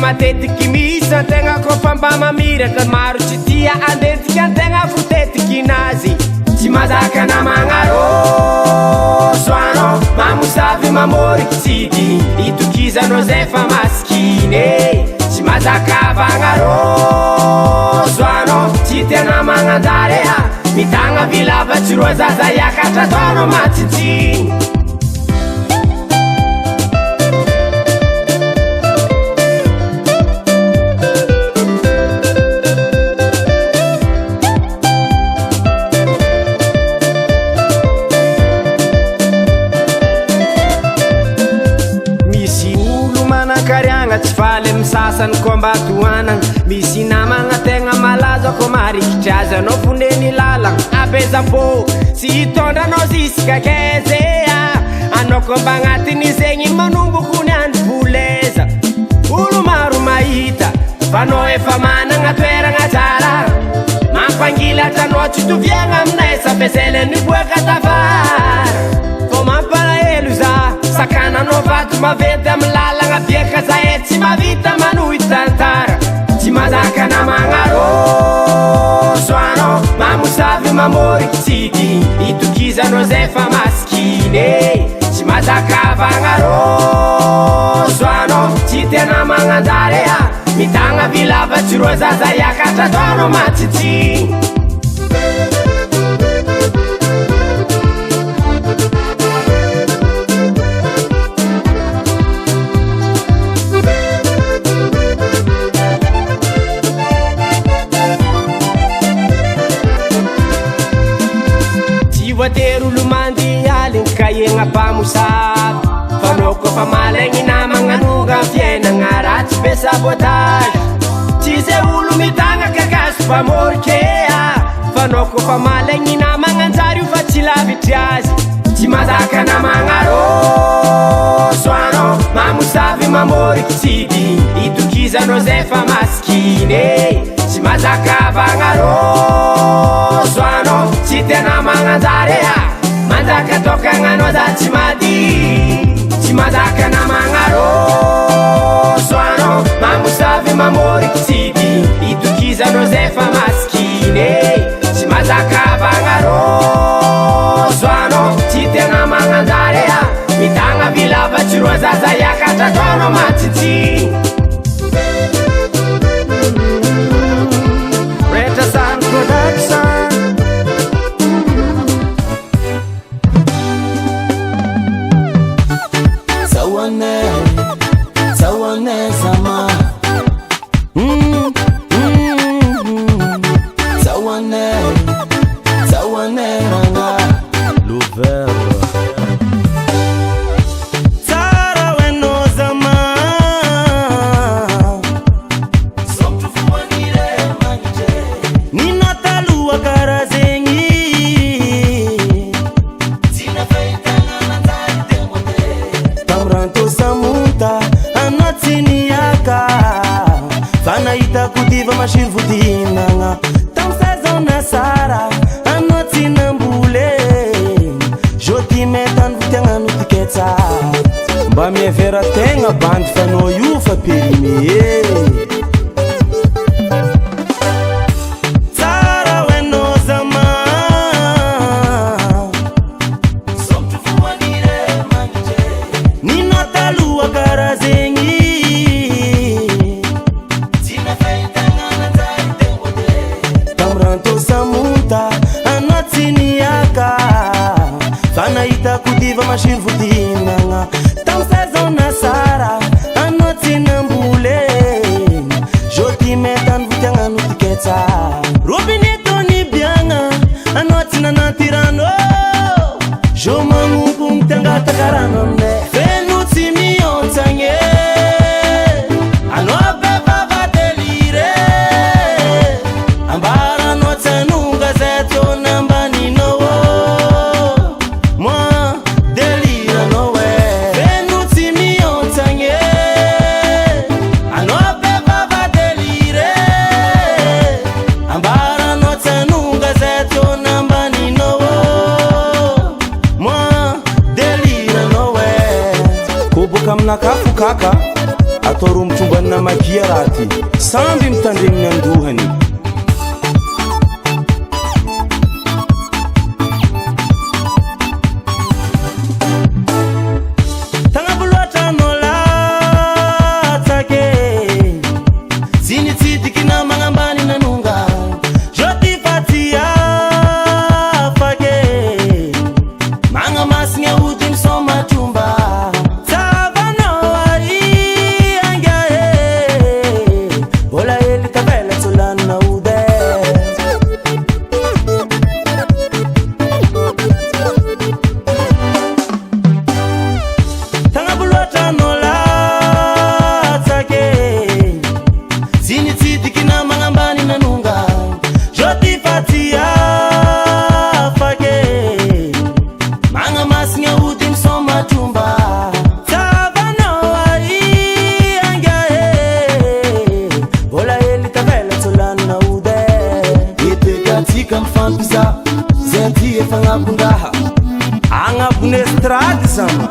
Matetiky misy antegna kofa mba mamiraka maro tsy tia andentiky antegna fotetiky nazy tsy mazaka namagna roso anao mamosavy mamoriky tsidy itokizanao zay fa masikiny tsy mazaka avagna roso anao tsy tia namagna andare mitagna vilavatsy roa zaza iakatra ataonao matsitsigny tsy faly misasany kombatoanagna misy namagna tegna malaza ko marikitry azy anao voneny lalagna apezam-po tsy hitondranao zisika kezea anao komba agnatiny zegny manomboko ny andro voleza olo maro mahita fa anao efa managna toeragna tsara mampangilatra anao tsy toviagna aminay safezele niboaka tafara fô mampalahelo za sakananao vato maventy amy lalagna biaka za tsy mavita manohy tantara tsy mazaka namagna roso anao mamosavy mamoriky tsidy itokizanao zay fa masikiny tsy mazaka avagna roso anao tsy tia namagna andare mitagna vilavatsy roa zaza iakatra ataonao matsitsigny voaterolo mandy aligny kahiagna mpamosavy fanao kofa malaigny namagna noga fiainagna ratsy be sabotage tsy zay olo mitagna kakazo mpamorikea fanao kofa malaigny namagna anjary io fa tsy lavitry azy tsy mazaka namagna roso anao mamosavy mamoriky tsidy itokizanao zay fa masikiny tsy mazaka avagna roso anao tsy tia namagna andare manjaka tokagnanao za tsy mady tsy mazaka namagna roso anao mamosavy mamoriky tsidy itokizanao zay fa masikiny tsy mazaka avagna roso anao tsy tia namagna andare mitagna vilavatsy roa zaza iakatra ataonao matsitsigny mba miavera tegna bandy fanao io fa périmé tsara hoenao zama ninao taloha karaha zegny tamranto samonta anao tsy niaka fa nahitako diva masiro vodinagna saison na sara anao tsy nambole jo ti meta rano vitiagnano tiketsa robinetony biagna anoatsina nanty rano jo magnompo mitiangataka rano aminay feno tsy miontsagny anao bevava delire ambaranao tsanonga zay tona ambaninao moi delire anao feno tsy miontsagny anao bevava delire ambaranao tsanonga zay tona ambaninao moi delire anao koboka aminakafu kaka atao romotronganina magia raha ty samby mitandreminy andohany tagnaby loatra anao latsake tsy nitsidiky namagna ambany nanonga jo ty fa tsy afake magnamasina ody misoma tromba Zenti e fagnapondraha agnabone estrady sama